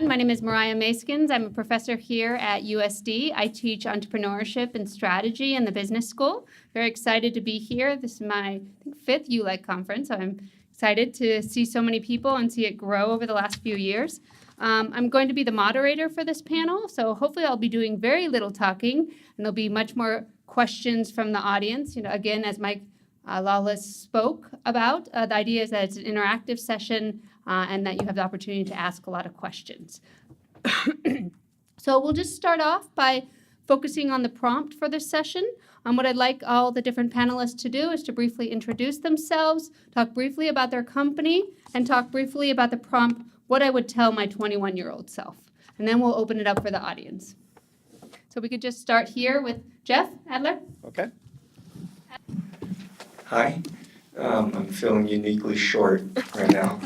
My name is Mariah Maskins. I'm a professor here at USD. I teach entrepreneurship and strategy in the business school. Very excited to be here. This is my fifth ULEC conference, so I'm excited to see so many people and see it grow over the last few years. I'm going to be the moderator for this panel, so hopefully I'll be doing very little talking, and there'll be much more questions from the audience. Again, as Mike Lawless spoke about, the idea is that it's an interactive session and that you have the opportunity to ask a lot of questions. So we'll just start off by focusing on the prompt for this session. What I'd like all the different panelists to do is to briefly introduce themselves, talk briefly about their company, and talk briefly about the prompt, what I would tell my 21-year-old self. And then we'll open it up for the audience. So we could just start here with Jeff Adler. Okay. Hi. I'm feeling uniquely short right now.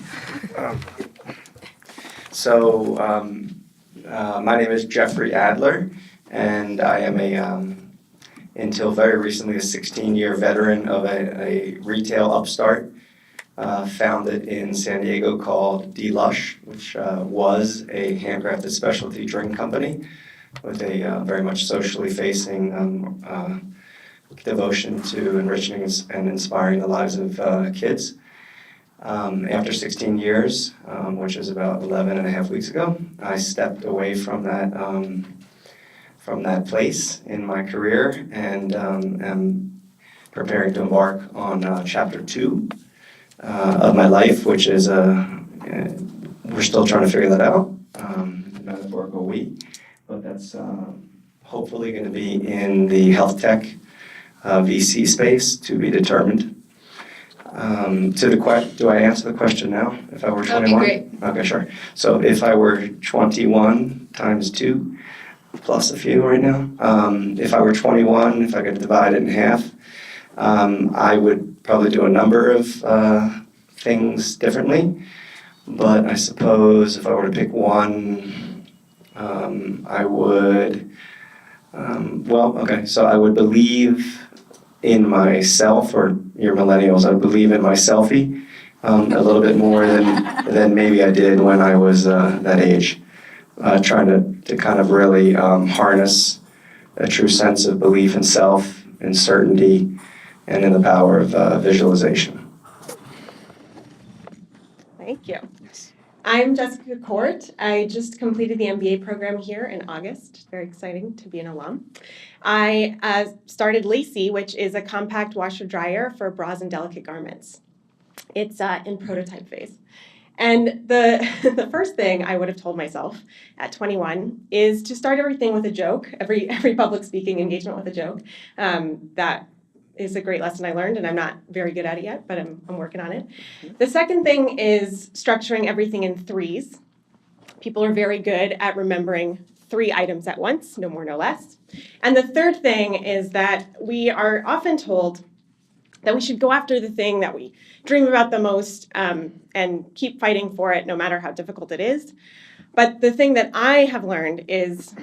My name is Jeffrey Adler, and I am until very recently, a 16-year veteran of a retail upstart founded in San Diego called D-Lush, which was a handcrafted specialty drink company with a very much socially facing devotion to enriching and inspiring the lives of kids. After 16 years, which is about 11 and a half weeks ago, I stepped away from that place in my career and am preparing to embark on chapter 2 of my life, which is we're still trying to figure that out, metaphorical we, but that's hopefully going to be in the health tech VC space, to be determined. Do I answer the question now? If I were 21? That'd be great. Okay, sure. So if I were 21 times 2, plus a few right now, if I were 21, if I could divide it in half, I would probably do a number of things differently. But I suppose if I were to pick one, I would, so I would believe in myself, or your millennials, I believe in my selfie a little bit more than maybe I did when I was that age, trying to kind of really harness a true sense of belief in self, in certainty, and in the power of visualization. Thank you. I'm Jessica Court. I just completed the MBA program here in August. Very exciting to be an alum. I started Lacy, which is a compact washer dryer for bras and delicate garments. It's in prototype phase. And the first thing I would have told myself at 21 is to start everything with a joke, every public speaking engagement with a joke. That is a great lesson I learned, and I'm not very good at it yet, but I'm working on it. The second thing is structuring everything in threes. People are very good at remembering 3 items at once, no more, no less. And the third thing is that we are often told that we should go after the thing that we dream about the most and keep fighting for it no matter how difficult it is. But the thing that I have learned is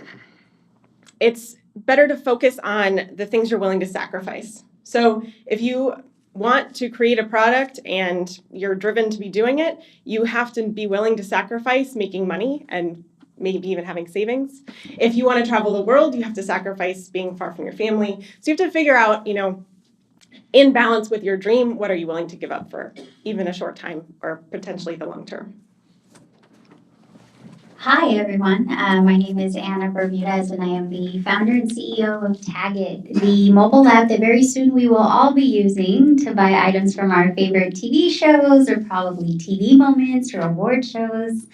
it's better to focus on the things you're willing to sacrifice. So if you want to create a product and you're driven to be doing it, you have to be willing to sacrifice making money and maybe even having savings. If you want to travel the world, you have to sacrifice being far from your family. So you have to figure out, in balance with your dream, what are you willing to give up for even a short time or potentially the long term? Hi, everyone. My name is Anna Bermudez, and I am the founder and CEO of Tagit, the mobile app that very soon we will all be using to buy items from our favorite TV shows or probably TV moments or award shows.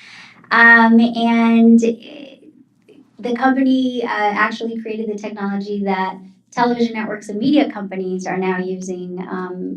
And the company actually created the technology that television networks and media companies are now using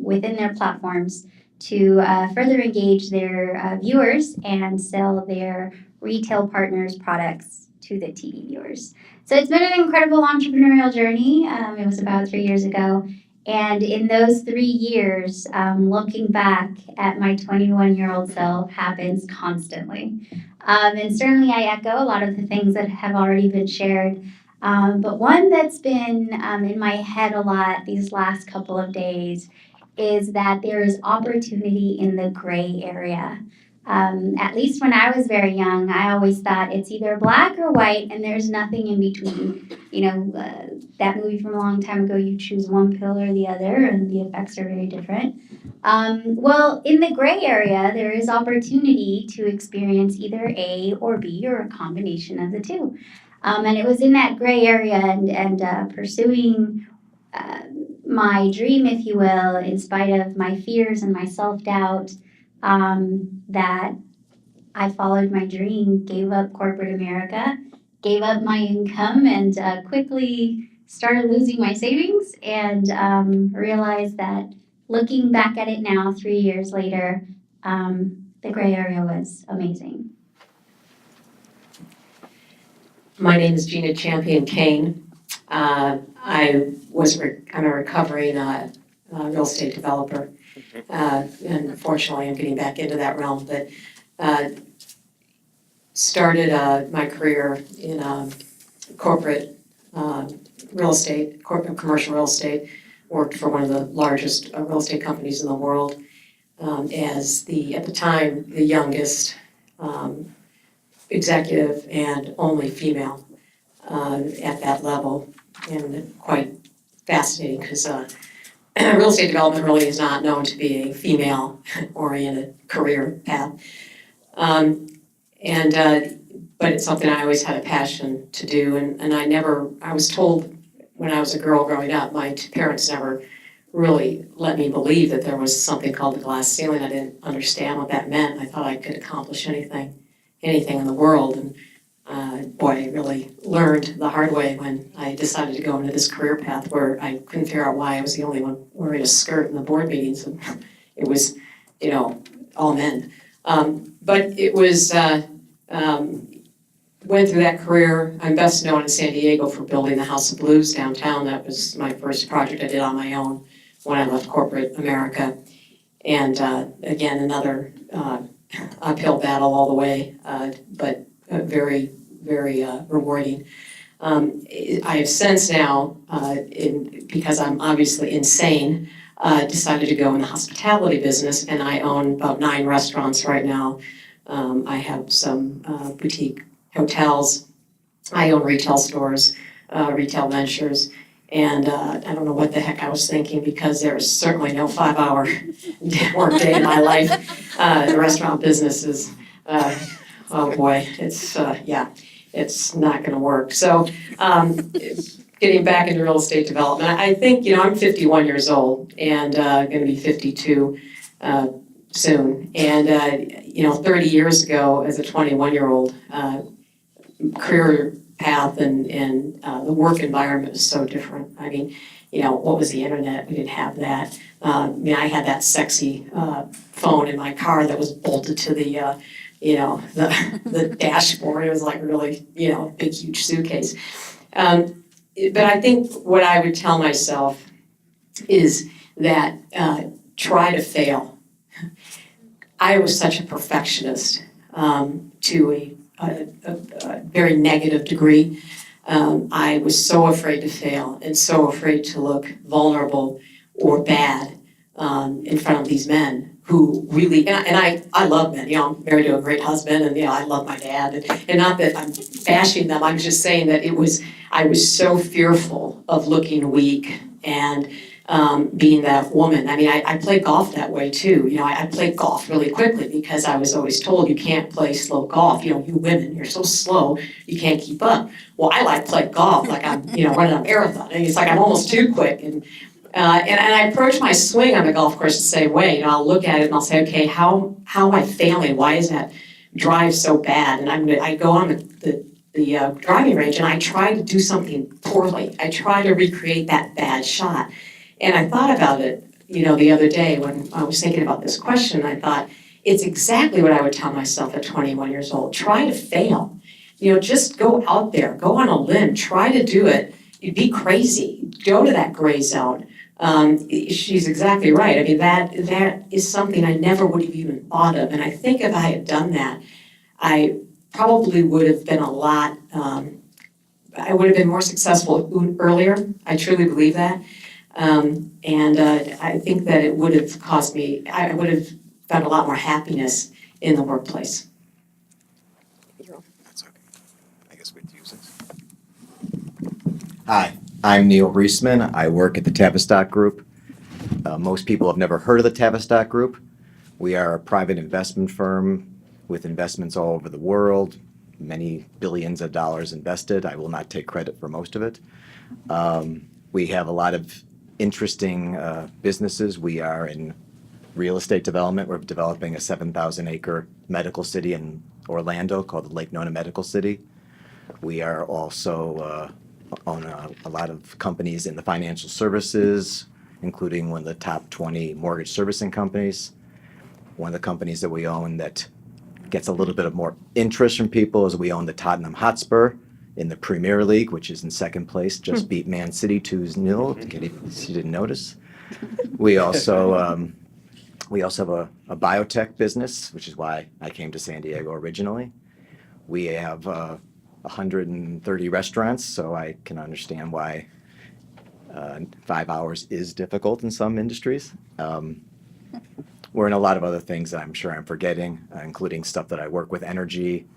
within their platforms to further engage their viewers and sell their retail partners' products to the TV viewers. So it's been an incredible entrepreneurial journey. It was about 3 years ago. And in those 3 years, looking back at my 21-year-old self happens constantly. And certainly I echo a lot of the things that have already been shared. But one that's been in my head a lot these last couple of days is that there is opportunity in the gray area. At least when I was very young, I always thought it's either black or white and there's nothing in between. That movie from a long time ago, you choose one pill or the other, and the effects are very different. Well, in the gray area, there is opportunity to experience either A or B or a combination of the two. And it was in that gray area and pursuing my dream, if you will, in spite of my fears and my self doubt, that I followed my dream, gave up corporate America, gave up my income, and quickly started losing my savings and realized that looking back at it now, 3 years later, the gray area was amazing. My name is Gina Champion Kane. I'm a recovering real estate developer, and fortunately, I'm getting back into that realm. But started my career in corporate real estate, corporate commercial real estate. Worked for one of the largest real estate companies in the world as at the time, the youngest executive and only female at that level, and quite fascinating because real estate development really is not known to be a female-oriented career path. But it's something I always had a passion to do, and I was told when I was a girl growing up, my parents never really let me believe that there was something called the glass ceiling. I didn't understand what that meant. I thought I could accomplish anything in the world, and I really learned the hard way when I decided to go into this career path where I couldn't figure out why I was the only one wearing a skirt in the board meetings, and it was, all men. But it was, went through that career. I'm best known in San Diego for building the House of Blues downtown. That was my first project I did on my own when I left corporate America. And again, another uphill battle all the way, but very, very rewarding. I have since now, because I'm obviously insane, decided to go in the hospitality business, and I own about 9 restaurants right now. I have some boutique hotels. I own retail stores, retail ventures, and I don't know what the heck I was thinking, because there's certainly no 5-hour work day in my life. The restaurant business is, oh boy, it's not going to work. So getting back into real estate development, I think, I'm 51 years old and going to be 52 soon. And, 30 years ago, as a 21-year-old, career path and the work environment was so different. I mean, what was the internet? We didn't have that. I had that sexy phone in my car that was bolted to the the dashboard. It was like really, big, huge suitcase. But I think what I would tell myself is that try to fail. I was such a perfectionist to a very negative degree. I was so afraid to fail and so afraid to look vulnerable or bad in front of these men who really, and I love men, I'm married to a great husband, and I love my dad, and not that I'm bashing them, I'm just saying that I was so fearful of looking weak and being that woman. I mean, I play golf that way too. I play golf really quickly because I was always told you can't play slow golf. You women, you're so slow, you can't keep up. Well, I like play golf like I'm, running a marathon. And it's like I'm almost too quick. And I approach my swing on the golf course the same way. I'll look at it and I'll say, okay, how am I failing? Why is that drive so bad? And I go on the driving range and I try to do something poorly. I try to recreate that bad shot. And I thought about it, the other day when I was thinking about this question. I thought, it's exactly what I would tell myself at 21 years old. Try to fail. Just go out there, go on a limb, try to do it. You'd be crazy. Go to that gray zone. She's exactly right. I mean, that is something I never would have even thought of. And I think if I had done that, I probably would have been I would have been more successful earlier. I truly believe that. And I think that it would have caused me, I would have found a lot more happiness in the workplace. That's okay. I guess we have to use this. Hi, I'm Neil Reisman. I work at the Tavistock Group. Most people have never heard of the Tavistock Group. We are a private investment firm with investments all over the world, many billions of dollars invested. I will not take credit for most of it. We have a lot of interesting businesses. We are in real estate development. We're developing a 7,000-acre medical city in Orlando called the Lake Nona Medical City. We are also own a lot of companies in the financial services, including one of the top 20 mortgage servicing companies. One of the companies that we own that gets a little bit of more interest from people is we own the Tottenham Hotspur in the Premier League, which is in second place, just beat Man City 2-0, in case you didn't notice. We also have a biotech business, which is why I came to San Diego originally. We have 130 restaurants, so I can understand why 5 hours is difficult in some industries. We're in a lot of other things that I'm sure I'm forgetting, including stuff that I work with, energy.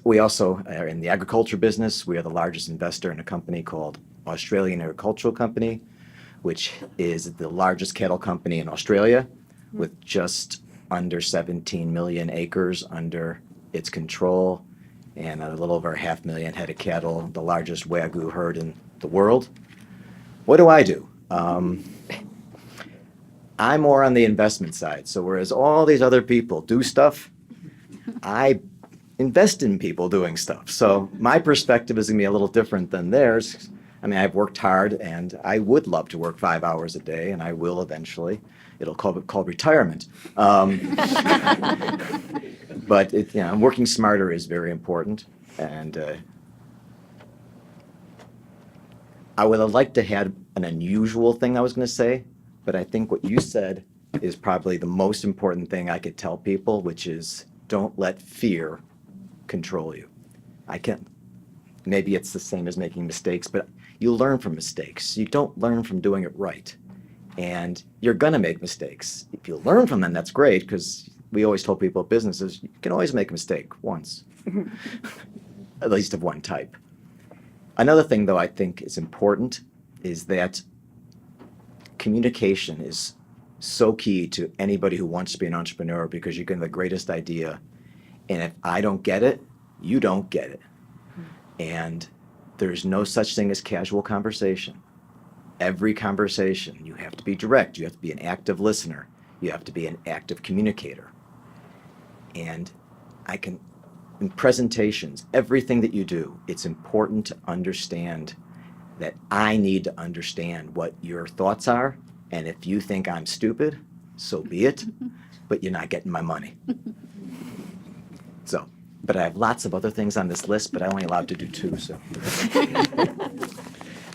We also are in the agriculture business. We are the largest investor in a company called Australian Agricultural Company, which is the largest cattle company in Australia, with just under 17 million acres under its control and a little over 500,000 head of cattle, the largest Wagyu herd in the world. What do? I'm more on the investment side. So whereas all these other people do stuff, I invest in people doing stuff. So my perspective is gonna be a little different than theirs. I mean, I've worked hard and I would love to work 5 hours a day, and I will eventually. It'll called retirement. But working smarter is very important. And I would have liked to have an unusual thing I was gonna say, but I think what you said is probably the most important thing I could tell people, which is don't let fear control you. Maybe it's the same as making mistakes, but you learn from mistakes. You don't learn from doing it right. And you're gonna make mistakes. If you learn from them, that's great, because we always told people at businesses, you can always make a mistake once, at least of one type. Another thing, though, I think is important is that communication is so key to anybody who wants to be an entrepreneur, because you can have the greatest idea, and if I don't get it, you don't get it. And there's no such thing as casual conversation. Every conversation, you have to be direct, you have to be an active listener, you have to be an active communicator. And in presentations, everything that you do, it's important to understand that I need to understand what your thoughts are, and if you think I'm stupid, so be it, but you're not getting my money. So, but I have lots of other things on this list, but I'm only allowed to do 2, so.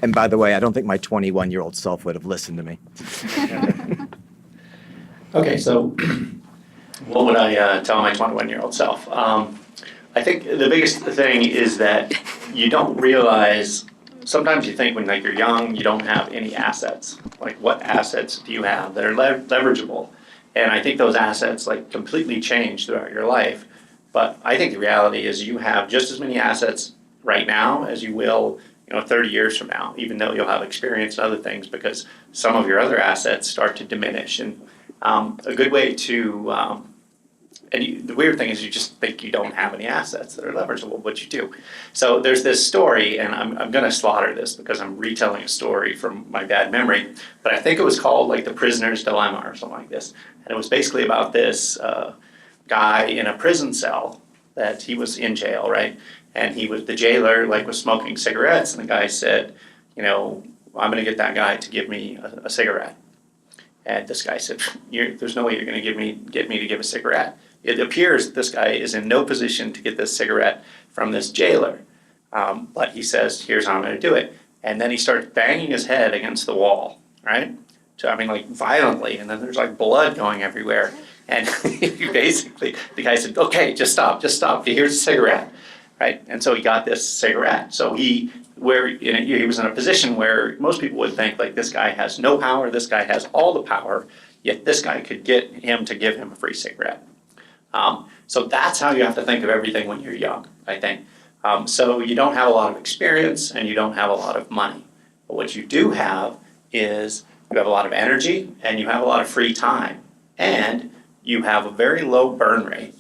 And by the way, I don't think my 21-year-old self would have listened to me. Okay, so what would I tell my 21-year-old self? I think the biggest thing is that you don't realize, sometimes you think when you're young, you don't have any assets. Like, what assets do you have that are leverageable? And I think those assets completely change throughout your life. But I think the reality is you have just as many assets right now as you will 30 years from now, even though you'll have experience and other things, because some of your other assets start to diminish. And a good way to, the weird thing is you just think you don't have any assets that are leverageable, but you do. So there's this story, and I'm going to slaughter this because I'm retelling a story from my bad memory, but I think it was called the prisoner's dilemma or something like this. And it was basically about this guy in a prison cell that he was in jail, right? And the jailer was smoking cigarettes, and the guy said, I'm going to get that guy to give me a cigarette. And this guy said, there's no way you're going to get me to give a cigarette. It appears that this guy is in no position to get this cigarette from this jailer. But he says, here's how I'm going to do it. And then he starts banging his head against the wall, right? So, violently, and then there's blood going everywhere. And the guy said, okay, just stop, here's a cigarette, right? And so he got this cigarette. So he was in a position where most people would think, this guy has no power, this guy has all the power, yet this guy could get him to give him a free cigarette. So that's how you have to think of everything when you're young, I think. So you don't have a lot of experience and you don't have a lot of money. But what you do have is you have a lot of energy and you have a lot of free time. And you have a very low burn rate.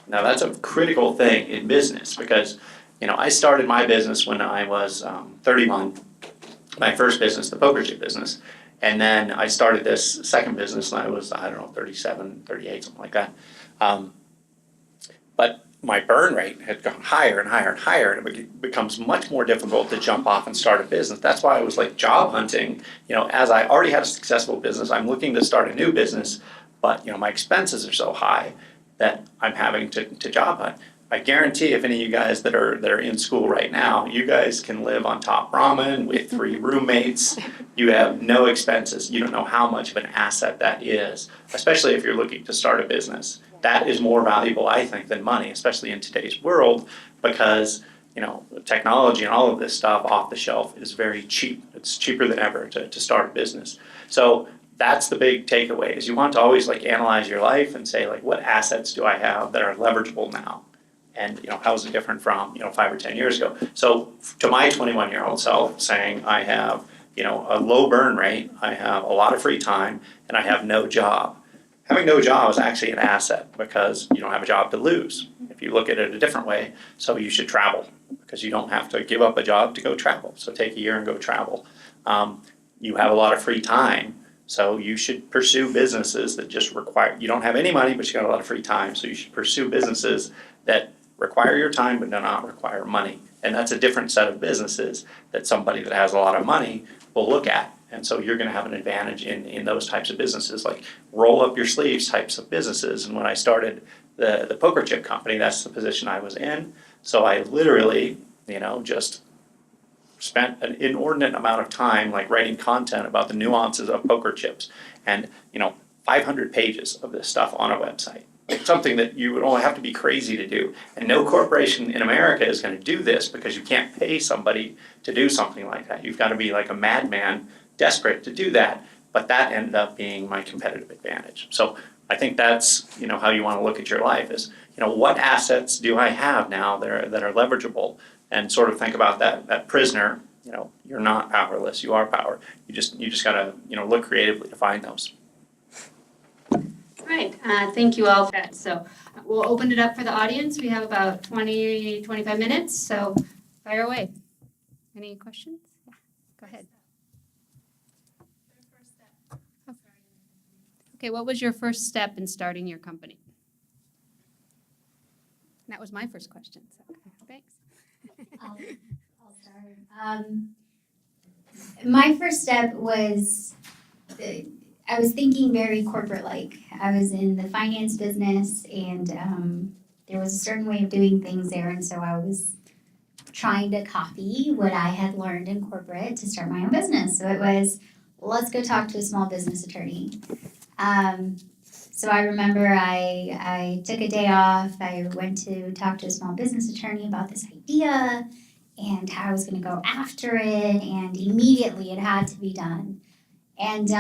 Now that's a critical thing in business because, I started my business when I was 31, my first business, the poker chip business. And then I started this second business when I was, 37, 38, something like that. But my burn rate had gone higher and higher and higher, and it becomes much more difficult to jump off and start a business. That's why I was like job hunting. As I already had a successful business, I'm looking to start a new business, but my expenses are so high that I'm having to job hunt. I guarantee if any of you guys that are in school right now, you guys can live on top ramen with 3 roommates. You have no expenses. You don't know how much of an asset that is, especially if you're looking to start a business. That is more valuable, I think, than money, especially in today's world, because technology and all of this stuff off the shelf is very cheap. It's cheaper than ever to start a business. So that's the big takeaway, is you want to always analyze your life and say what assets do I have that are leverageable now? And how is it different from 5 or 10 years ago? So to my 21-year-old self, saying I have a low burn rate, I have a lot of free time, and I have no job. Having no job is actually an asset because you don't have a job to lose. If you look at it a different way, so you should travel because you don't have to give up a job to go travel. So take a year and go travel. You have a lot of free time, so you should pursue businesses that just require, you don't have any money, but you got a lot of free time. So you should pursue businesses that require your time but do not require money. And that's a different set of businesses that somebody that has a lot of money will look at. And so you're going to have an advantage in those types of businesses, like roll up your sleeves types of businesses. And when I started the poker chip company, that's the position I was in. So I literally, just spent an inordinate amount of time writing content about the nuances of poker chips and 500 pages of this stuff on a website. It's something that you would only have to be crazy to do. And no corporation in America is going to do this because you can't pay somebody to do something like that. You've got to be like a madman, desperate to do that. But that ended up being my competitive advantage. So I think that's how you want to look at your life is, what assets do I have now that are leverageable, and sort of think about that prisoner. You're not powerless. You are power. You just got to look creatively to find those. Right, thank you all for that. So we'll open it up for the audience. We have about 25 minutes, so fire away. Any questions? Yeah, go ahead. Okay, what was your first step in starting your company? That was my first question, so thanks. I'll start. My first step was, I was thinking very corporate-like. I was in the finance business, and there was a certain way of doing things there, and so I was trying to copy what I had learned in corporate to start my own business. So it was, let's go talk to a small business attorney. So I remember I took a day off. I went to talk to a small business attorney about this idea and how I was going to go after it, and immediately it had to be done. And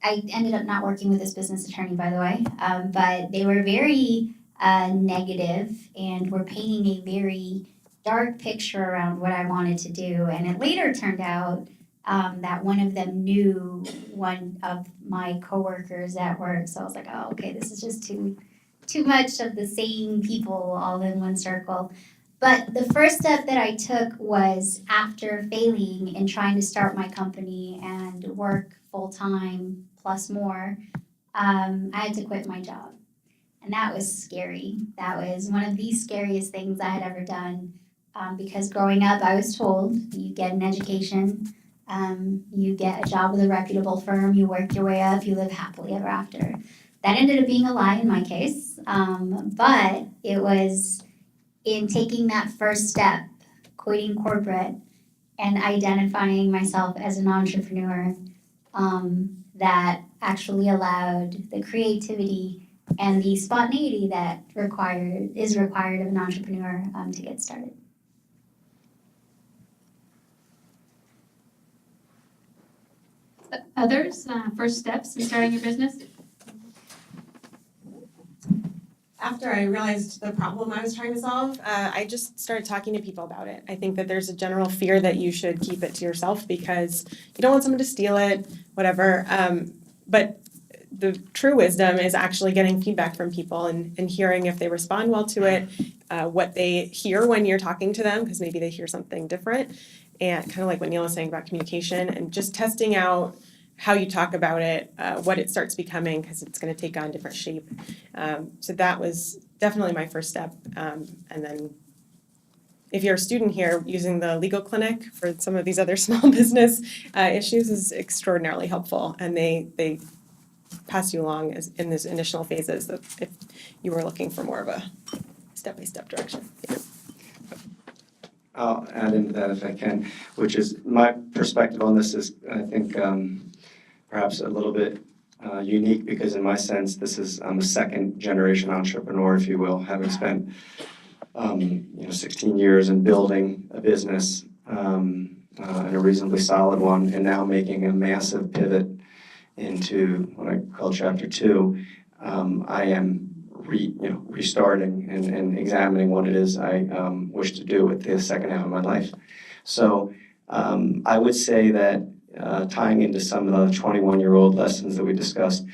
I ended up not working with this business attorney, by the way, but they were very negative and were painting a very dark picture around what I wanted to do. And it later turned out that one of them knew one of my coworkers at work. So I was like, oh, okay, this is just too much of the same people all in one circle. But the first step that I took was, after failing and trying to start my company and work full-time plus more, I had to quit my job. And that was scary. That was one of the scariest things I had ever done, because growing up, I was told you get an education, you get a job with a reputable firm, you work your way up, you live happily ever after. That ended up being a lie in my case, but it was in taking that first step, quitting corporate and identifying myself as an entrepreneur, that actually allowed the creativity and the spontaneity that is required of an entrepreneur to get started. Others, first steps in starting your business? after I realized the problem I was trying to solve, I just started talking to people about it. I think that there's a general fear that you should keep it to yourself because you don't want someone to steal it, whatever. But the true wisdom is actually getting feedback from people and hearing if they respond well to it, what they hear when you're talking to them, because maybe they hear something different. And kind of like what Neil was saying about communication, and just testing out how you talk about it, what it starts becoming, because it's going to take on different shape. So that was definitely my first step. And then if you're a student here, using the legal clinic for some of these other small business issues is extraordinarily helpful. And they pass you along in these initial phases if you were looking for more of a step-by-step direction. Yeah. I'll add into that if I can, which is my perspective on this is, I think, perhaps a little bit unique because in my sense, I'm a second generation entrepreneur, if you will, having spent 16 years in building a business and a reasonably solid one, and now making a massive pivot into what I call chapter 2. I am restarting and examining what it is I wish to do with the second half of my life. So I would say that tying into some of the 21-year-old lessons that we discussed,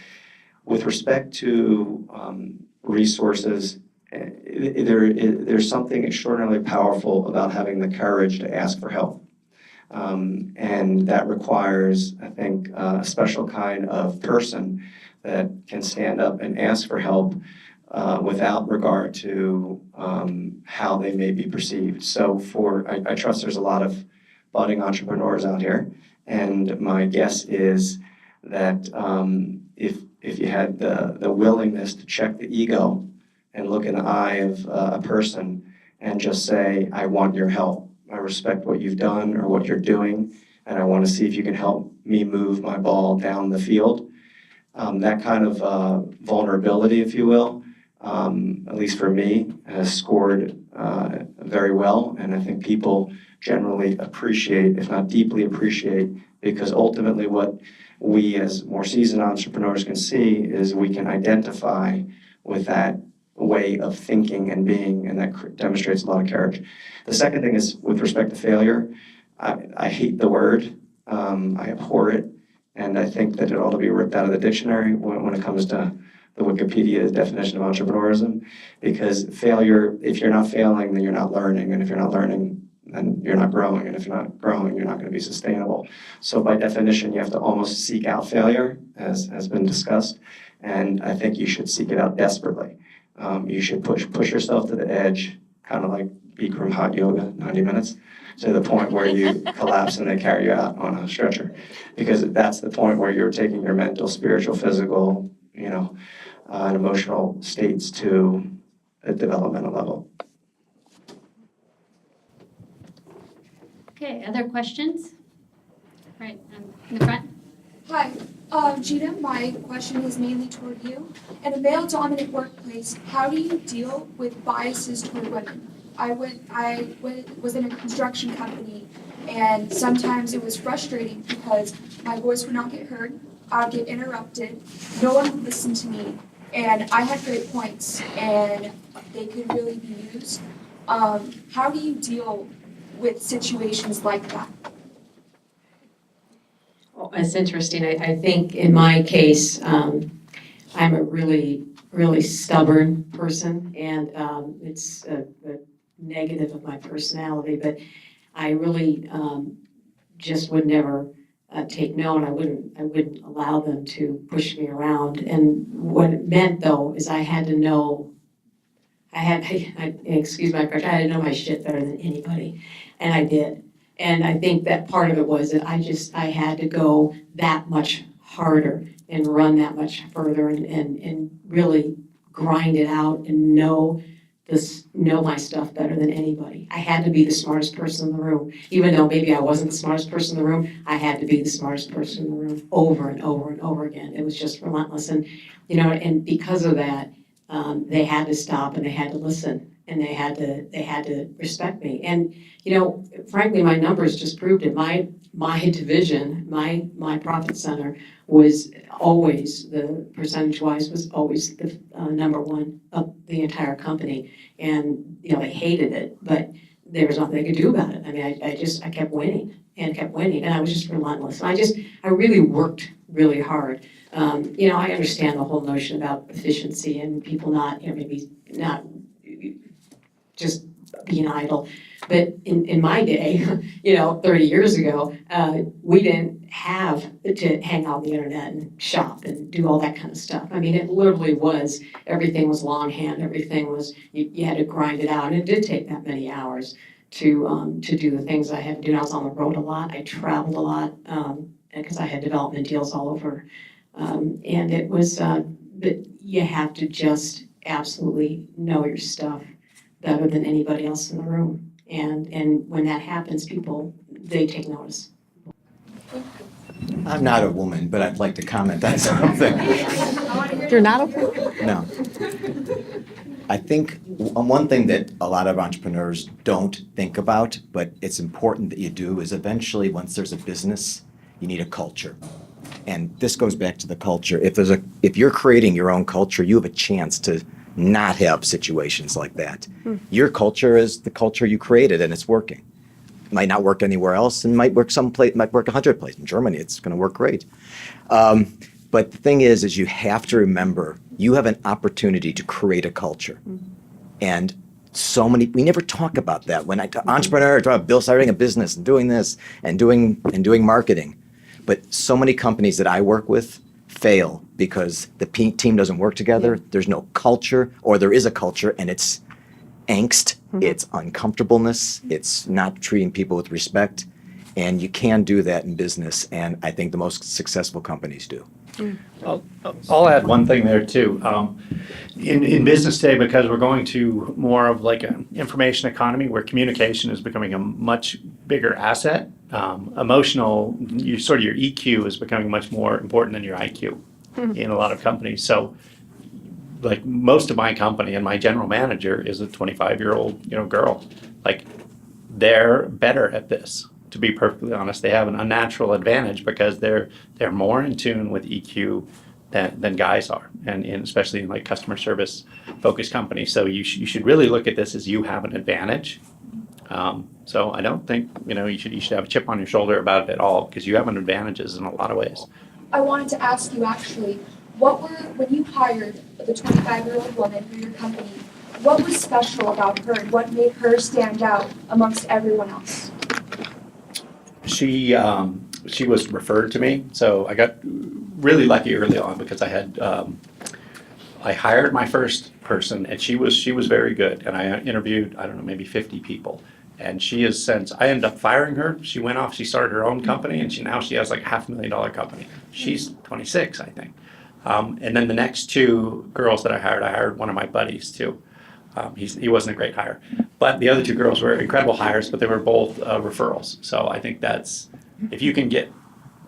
with respect to resources, there's something extraordinarily powerful about having the courage to ask for help. And that requires, I think, a special kind of person that can stand up and ask for help without regard to how they may be perceived. So I trust there's a lot of budding entrepreneurs out here, and my guess is that if you had the willingness to check the ego and look in the eye of a person and just say, I want your help. I respect what you've done or what you're doing, and I want to see if you can help me move my ball down the field. That kind of vulnerability, if you will, at least for me, has scored very well, and I think people generally appreciate, if not deeply appreciate, because ultimately what we as more seasoned entrepreneurs can see is we can identify with that way of thinking and being, and that demonstrates a lot of courage. The second thing is with respect to failure. I hate the word, I abhor it, and I think that it ought to be ripped out of the dictionary when it comes to the Wikipedia definition of entrepreneurism, because failure, if you're not failing, then you're not learning, and if you're not learning, then you're not growing, and if you're not growing, you're not going to be sustainable. So by definition, you have to almost seek out failure, as has been discussed, and I think you should seek it out desperately. You should push yourself to the edge, kind of like Bikram hot yoga, 90 minutes, to the point where you collapse and they carry you out on a stretcher, because that's the point where you're taking your mental, spiritual, physical, and emotional states to a developmental level. Okay, other questions? Right, in the front. Hi, Gina, my question is mainly toward you. In a male-dominant workplace, how do you deal with biases toward women? I was in a construction company, and sometimes it was frustrating because my voice would not get heard, I'd get interrupted, no one would listen to me, and I had great points, and they could really be used. How do you deal with situations like that? Well, it's interesting. I think in my case, I'm a really, really stubborn person, and it's a negative of my personality, but I really just would never take no, and I wouldn't allow them to push me around. And what it meant, though, is I had to know, excuse my French, I had to know my shit better than anybody, and I did. And I think that part of it was that I had to go that much harder and run that much further and really grind it out and know my stuff better than anybody. I had to be the smartest person in the room. Even though maybe I wasn't the smartest person in the room, I had to be the smartest person in the room over and over and over again. It was just relentless. And, and because of that, they had to stop and they had to listen. and they had to respect me. And, frankly, my numbers just proved it. My division, my profit center was always, the percentage-wise, was always the number one of the entire company. And, they hated it, but there was nothing they could do about it. I mean, I kept winning and kept winning, and I was just relentless. And I really worked really hard. I understand the whole notion about efficiency and people not, maybe not just being idle. But in my day, 30 years ago, we didn't have to hang out on the internet and shop and do all that kind of stuff. I mean, it literally was, everything was longhand, everything was, you had to grind it out. And it did take that many hours to do the things I had to do. And I was on the road a lot, I traveled a lot, because I had development deals all over. And it was, but you have to just absolutely know your stuff better than anybody else in the room. And when that happens, people, they take notice. I'm not a woman, but I'd like to comment on something. You're not a woman? No. I think one thing that a lot of entrepreneurs don't think about, but it's important that you do, is eventually, once there's a business, you need a culture. And this goes back to the culture. If you're creating your own culture, you have a chance to not have situations like that. Your culture is the culture you created, and it's working. It might not work anywhere else, and might work someplace, might work 100 places. In Germany, it's going to work great. But the thing is you have to remember you have an opportunity to create a culture, and we never talk about that. When entrepreneur, talk about starting a business and doing this and doing marketing, but so many companies that I work with fail because the team doesn't work together. There's no culture, or there is a culture and it's angst, it's uncomfortableness, it's not treating people with respect, and you can do that in business, and I think the most successful companies do. I'll add one thing there too. In business today, because we're going to more of like an information economy where communication is becoming a much bigger asset, emotional, your EQ is becoming much more important than your IQ in a lot of companies. So like most of my company and my general manager is a 25-year-old, girl. Like they're better at this. To be perfectly honest, they have an unnatural advantage because they're more in tune with EQ than guys are, and especially in like customer service focused companies. So you should really look at this as you have an advantage. So I don't think you should have a chip on your shoulder about it at all, because you have an advantages in a lot of ways. I wanted to ask you actually, when you hired the 25-year-old woman for your company, what was special about her and what made her stand out amongst everyone else? She was referred to me, so I got really lucky early on because I hired my first person, and she was very good, and I interviewed, I don't know, maybe 50 people, and she has since, I ended up firing her. She went off, she started her own company, and now she has like a $500,000 company. She's 26, I think. And then the next two girls that I hired one of my buddies too. He wasn't a great hire, but the other two girls were incredible hires, but they were both referrals. So I think if you can get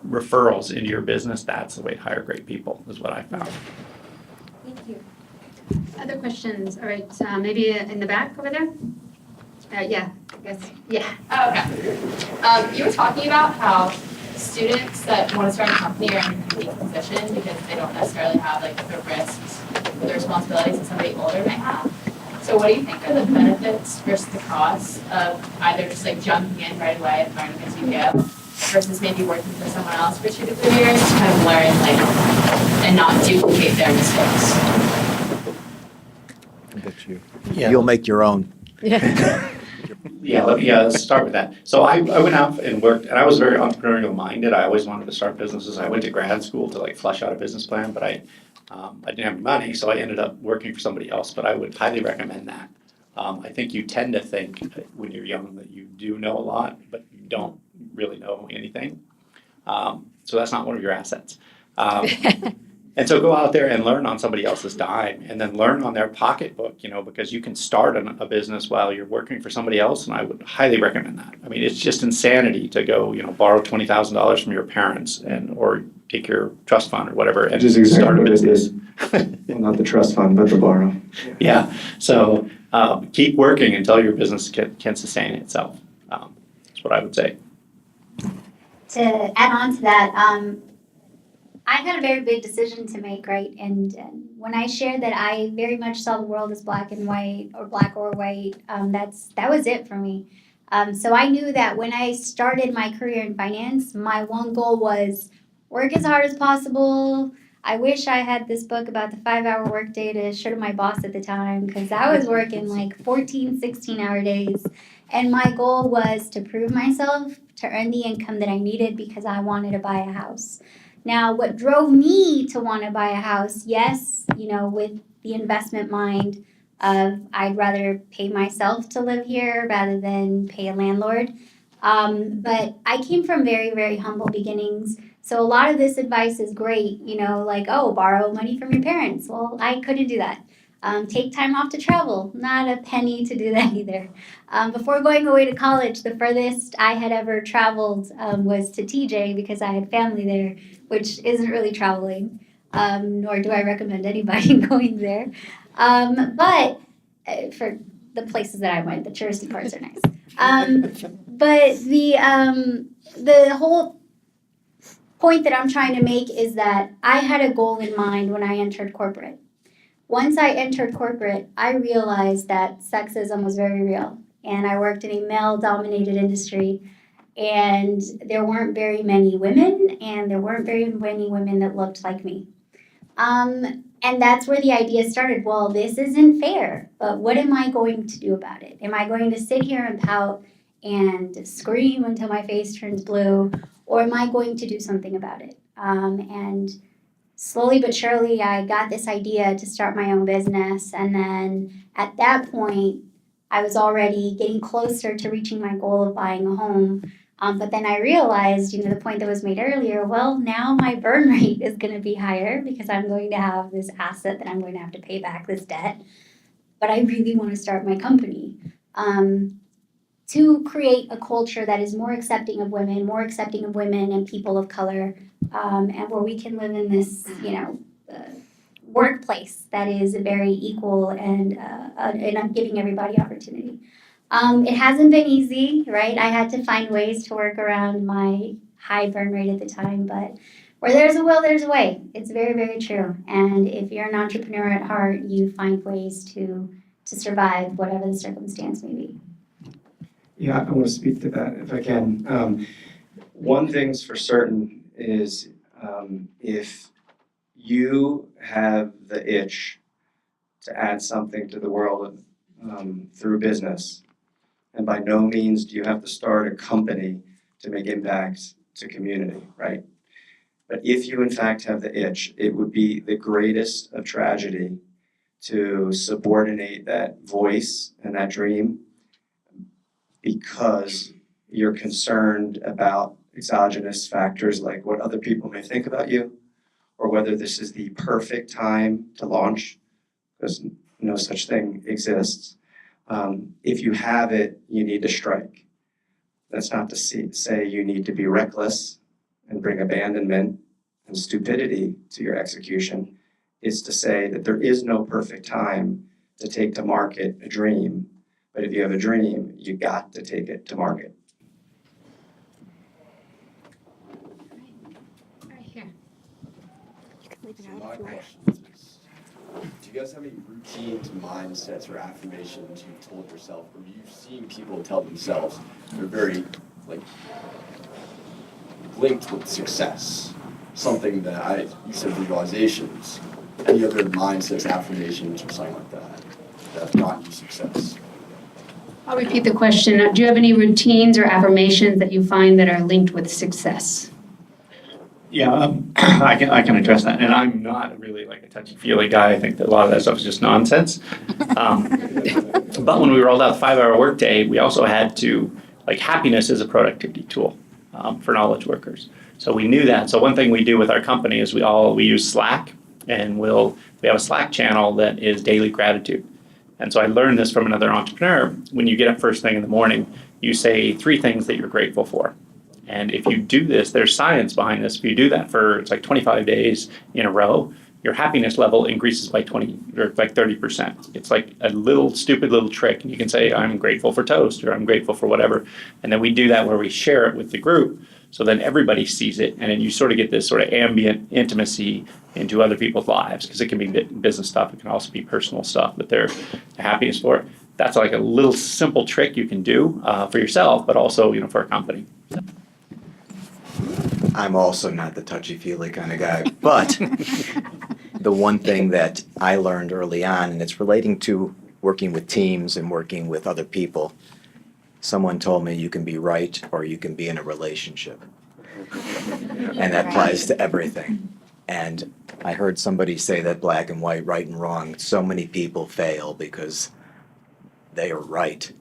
referrals into your business, that's the way to hire great people, is what I found. Thank you. Other questions? All right, maybe in the back over there? Yeah, I guess, yeah. Oh, okay. You were talking about how students that want to start a company are in a unique position because they don't necessarily have like the risks or the responsibilities that somebody older might have. So what do you think are the benefits versus the costs of either just like jumping in right away and learning as you go versus maybe working for someone else for 2 to 3 years to kind of learn and not duplicate their mistakes? You'll make your own. Yeah, let's start with that. So I went out and worked, and I was very entrepreneurial minded. I always wanted to start businesses. I went to grad school to like flesh out a business plan, but I didn't have money, so I ended up working for somebody else, but I would highly recommend that. I think you tend to think when you're young that you do know a lot, but you don't really know anything. So that's not one of your assets. And so go out there and learn on somebody else's dime, and then learn on their pocketbook, because you can start a business while you're working for somebody else, and I would highly recommend that. I mean, it's just insanity to go, borrow $20,000 from your parents or take your trust fund or whatever and Which is exactly start a what it business. is. Well, not the trust fund, but the borrow. Yeah, so keep working until your business can sustain itself. That's what I would say. To add on to that, I had a very big decision to make, right? And when I shared that I very much saw the world as black and white, or black or white, that was it for me. So I knew that when I started my career in finance, my one goal was work as hard as possible. I wish I had this book about the 5-hour workday to show to my boss at the time, because I was working like 14, 16-hour days. And my goal was to prove myself, to earn the income that I needed because I wanted to buy a house. Now, what drove me to want to buy a house, yes, with the investment mind of I'd rather pay myself to live here rather than pay a landlord. But I came from very, very humble beginnings. So a lot of this advice is great, like, oh, borrow money from your parents. Well, I couldn't do that. Take time off to travel. Not a penny to do that either. Before going away to college, the furthest I had ever traveled was to TJ because I had family there, which isn't really traveling, nor do I recommend anybody going there. But for the places that I went, the touristy parts are nice. But the whole point that I'm trying to make is that I had a goal in mind when I entered corporate. Once I entered corporate, I realized that sexism was very real. And I worked in a male-dominated industry, and there weren't very many women, and there weren't very many women that looked like me. And that's where the idea started. Well, this isn't fair, but what am I going to do about it? Am I going to sit here and pout and scream until my face turns blue, or am I going to do something about it? And slowly but surely, I got this idea to start my own business. And then at that point, I was already getting closer to reaching my goal of buying a home. But then I realized, the point that was made earlier, well, now my burn rate is going to be higher because I'm going to have this asset that I'm going to have to pay back, this debt. But I really want to start my company to create a culture that is more accepting of women and people of color, and where we can live in this, workplace that is very equal and giving everybody opportunity. It hasn't been easy, right? I had to find ways to work around my high burn rate at the time, but where there's a will, there's a way. It's very, very true. And if you're an entrepreneur at heart, you find ways to survive whatever the circumstance may be. Yeah, I want to speak to that if I can. One thing's for certain is if you have the itch to add something to the world through business, and by no means do you have to start a company to make impacts to community, right? But if you in fact have the itch, it would be the greatest of tragedy to subordinate that voice and that dream because you're concerned about exogenous factors like what other people may think about you, or whether this is the perfect time to launch, because no such thing exists. If you have it, you need to strike. That's not to say you need to be reckless and bring abandonment and stupidity to your execution. It's to say that there is no perfect time to take to market a dream. But if you have a dream, you got to take it to market. Right here. My question is, do you guys have any routines, mindsets, or affirmations you've told yourself, or you've seen people tell themselves they're very, linked with success? Something that you said visualizations, any other mindsets, affirmations, or something like that have gotten you success? I'll repeat the question. Do you have any routines or affirmations that you find that are linked with success? Yeah, I can address that. And I'm not really like a touchy-feely guy. I think that a lot of that stuff is just nonsense. But when we rolled out the 5-hour workday, we also had to, happiness is a productivity tool for knowledge workers. So we knew that. So one thing we do with our company is we use Slack, and we have a Slack channel that is daily gratitude. And so I learned this from another entrepreneur. When you get up first thing in the morning, you say 3 things that you're grateful for. And if you do this, there's science behind this. If you do that for, 25 days in a row, your happiness level increases by 20 or like 30%. It's like a little stupid little trick. And you can say, I'm grateful for toast or I'm grateful for whatever. And then we do that where we share it with the group. So then everybody sees it. And then you sort of get this sort of ambient intimacy into other people's lives, because it can be business stuff. It can also be personal stuff that they're happiest for. That's like a little simple trick you can do for yourself, but also, for a company. I'm also not the touchy-feely kind of guy, but the one thing that I learned early on, and it's relating to working with teams and working with other people, someone told me you can be right or you can be in a relationship. And that applies to everything. And I heard somebody say that black and white, right and wrong, so many people fail because they are right,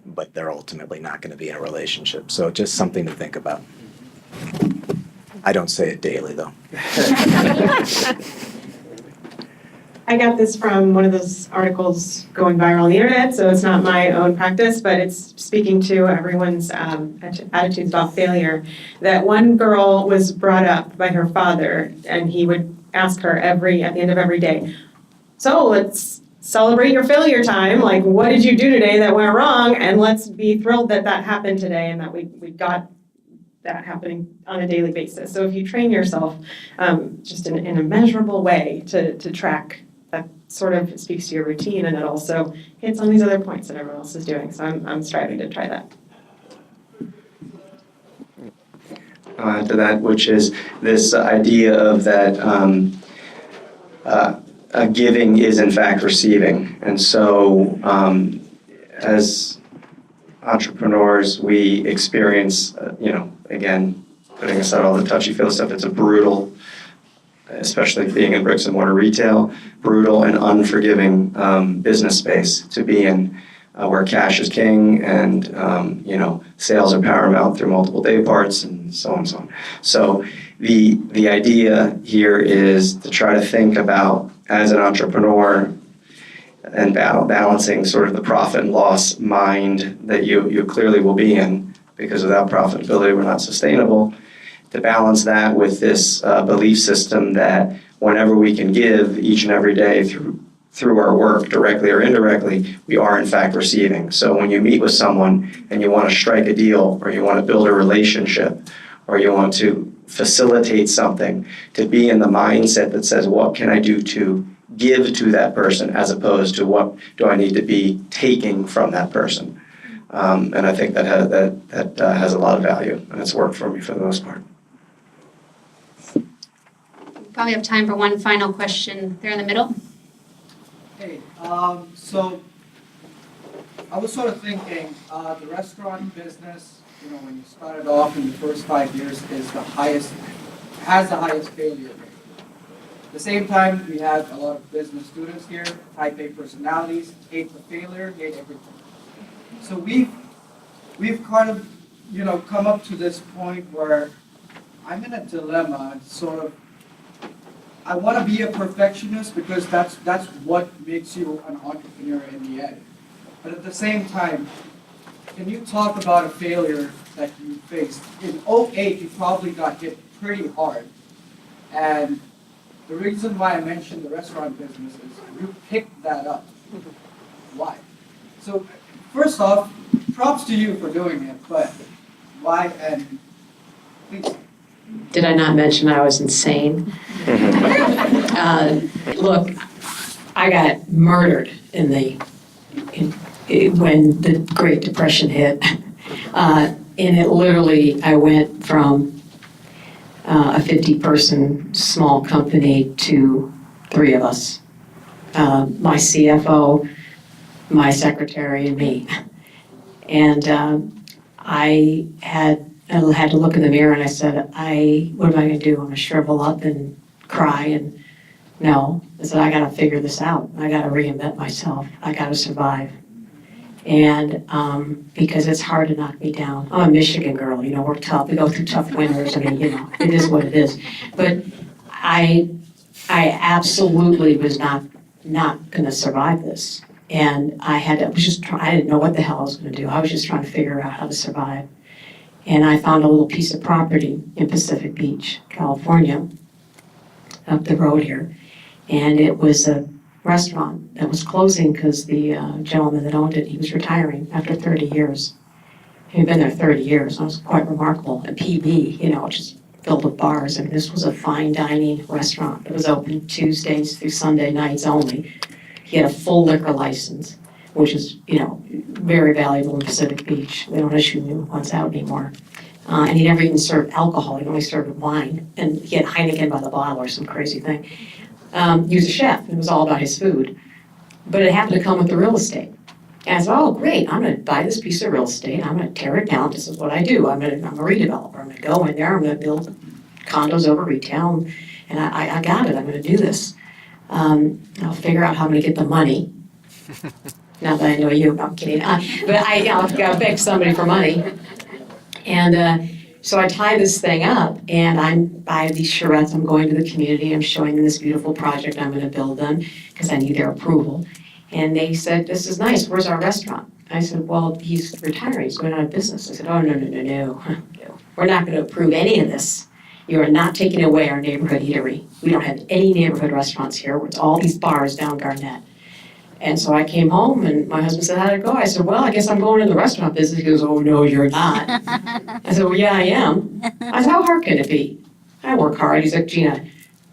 but they're ultimately not going to be in a relationship. So just something to think about. I don't say it daily, though. I got this from one of those articles going viral on the internet, so it's not my own practice, but it's speaking to everyone's attitudes about failure. That one girl was brought up by her father, and he would ask her at the end of every day, so let's celebrate your failure time. Like, what did you do today that went wrong? And let's be thrilled that that happened today and that we got that happening on a daily basis. So if you train yourself just in a measurable way to track, that sort of speaks to your routine, and it also hits on these other points that everyone else is doing. So I'm striving to try that. To that, which is this idea of that giving is in fact receiving. And so as entrepreneurs, we experience, again, putting aside all the touchy-feely stuff, it's a brutal, especially being in bricks and mortar retail, brutal and unforgiving business space to be in, where cash is king and, sales are paramount through multiple day parts and so on and so on. So the idea here is to try to think about, as an entrepreneur, and balancing sort of the profit and loss mind that you clearly will be in, because without profitability we're not sustainable, to balance that with this belief system that whenever we can give each and every day through our work, directly or indirectly, we are in fact receiving. So when you meet with someone and you want to strike a deal, or you want to build a relationship, or you want to facilitate something, to be in the mindset that says, what can I do to give to that person, as opposed to what do I need to be taking from that person. And I think that has a lot of value, and it's worked for me for the most part. Probably have time for one final question there in the middle. Hey, so I was sort of thinking, the restaurant business, when you started off in the first 5 years, has the highest failure rate. At the same time, we have a lot of business students here, type A personalities, hate the failure, hate everything. So we've kind of, come up to this point where I'm in a dilemma, sort of. I want to be a perfectionist because that's what makes you an entrepreneur in the end. But at the same time, can you talk about a failure that you faced? In 2008, you probably got hit pretty hard. And the reason why I mentioned the restaurant business is you picked that up. Why? So first off, props to you for doing it, but why? And please. Did I not mention I was insane? Look, I got murdered when the Great Depression hit. And it literally, I went from a 50-person small company to 3 of us. My CFO, my secretary, and me. And I had to look in the mirror and I said, what am I going to do? I'm going to shrivel up and cry? And no, I said, I got to figure this out. I got to reinvent myself. I got to survive. And because it's hard to knock me down. I'm a Michigan girl, we're tough. We go through tough winters. I mean, it is what it is. But I absolutely was not going to survive this. And I didn't know what the hell I was going to do. I was just trying to figure out how to survive. And I found a little piece of property in Pacific Beach, California. up the road here. And it was a restaurant that was closing because the gentleman that owned it, he was retiring after 30 years. He'd been there 30 years. It was quite remarkable. A PB, just filled with bars. And this was a fine dining restaurant. It was open Tuesdays through Sunday nights only. He had a full liquor license, which is, very valuable in Pacific Beach. They don't issue new ones out anymore. And he never even served alcohol. He only served wine. And he had Heineken by the bottle or some crazy thing. He was a chef. It was all about his food. But it happened to come with the real estate. And I said, oh, great, I'm going to buy this piece of real estate. I'm going to tear it down. This is what I do. I'm a redeveloper. I'm going to go in there. I'm going to build condos over retail. And I got it. I'm going to do this. I'll figure out how I'm going to get the money. Not that I know you, I'm kidding. But I've got to beg somebody for money. And so I tie this thing up, and I have these charrettes. I'm going to the community. I'm showing them this beautiful project I'm going to build them because I need their approval. And they said, this is nice. Where's our restaurant? I said, well, he's retiring. He's going out of business. I said, oh, no. We're not going to approve any of this. You are not taking away our neighborhood eatery. We don't have any neighborhood restaurants here. It's all these bars down Garnett. And so I came home, and my husband said, how'd it go? I said, well, I guess I'm going in the restaurant business. He goes, oh, no, you're not. I said, well, yeah, I am. I said, how hard can it be? I work hard. He's like, Gina,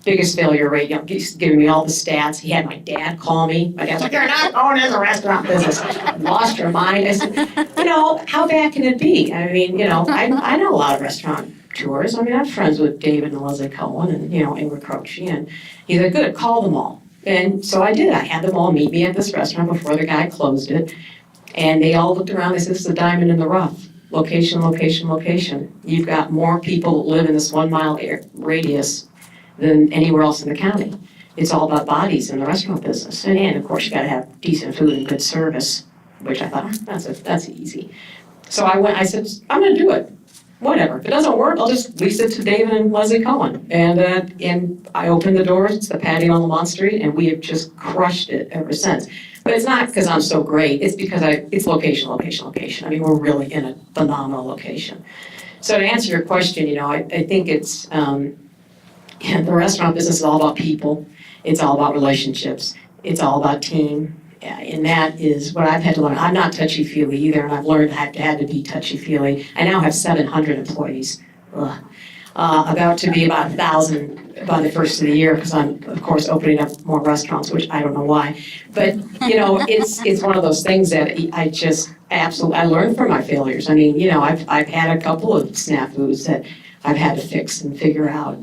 biggest failure rate. He's giving me all the stats. He had my dad call me. My dad's like, you're not going in the restaurant business. Lost your mind. I said, how bad can it be? I mean, I know a lot of restaurant tours. I mean, I'm friends with David and Leslie Cohen and, Ingrid Croce. And he's like, good, call them all. And so I did. I had them all meet me at this restaurant before the guy closed it. And they all looked around. They said, this is a diamond in the rough. Location, location, location. You've got more people that live in this 1 mile radius than anywhere else in the county. It's all about bodies in the restaurant business. And of course, you gotta have decent food and good service, which I thought, that's easy. So I said, I'm gonna do it. Whatever. If it doesn't work, I'll just lease it to David and Leslie Cohen. And I opened the doors. It's the patio on Lamont Street, and we have just crushed it ever since. But it's not because I'm so great. It's because it's location, location, location. I mean, we're really in a phenomenal location. So to answer your question, I think it's the restaurant business is all about people. It's all about relationships. It's all about team. And that is what I've had to learn. I'm not touchy-feely either, and I've learned I had to be touchy-feely. I now have 700 employees. About to be about 1,000 by the first of the year, because I'm, of course, opening up more restaurants, which I don't know why. But, it's one of those things that I just I learned from my failures. I mean, I've had a couple of snafus that I've had to fix and figure out.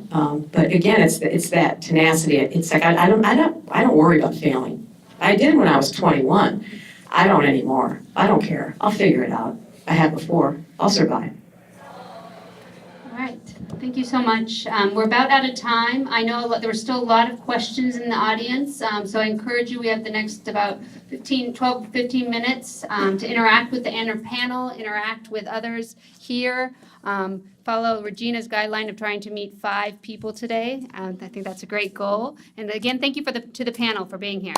But again, it's that tenacity. It's like I don't worry about failing. I did when I was 21. I don't anymore. I don't care. I'll figure it out. I have before. I'll survive. All right. Thank you so much. We're about out of time. I know there were still a lot of questions in the audience, so I encourage you. We have the next about 12 to 15 minutes to interact with the Anna panel, interact with others here. Follow Regina's guideline of trying to meet 5 people today. I think that's a great goal. And again, thank you to the panel for being here.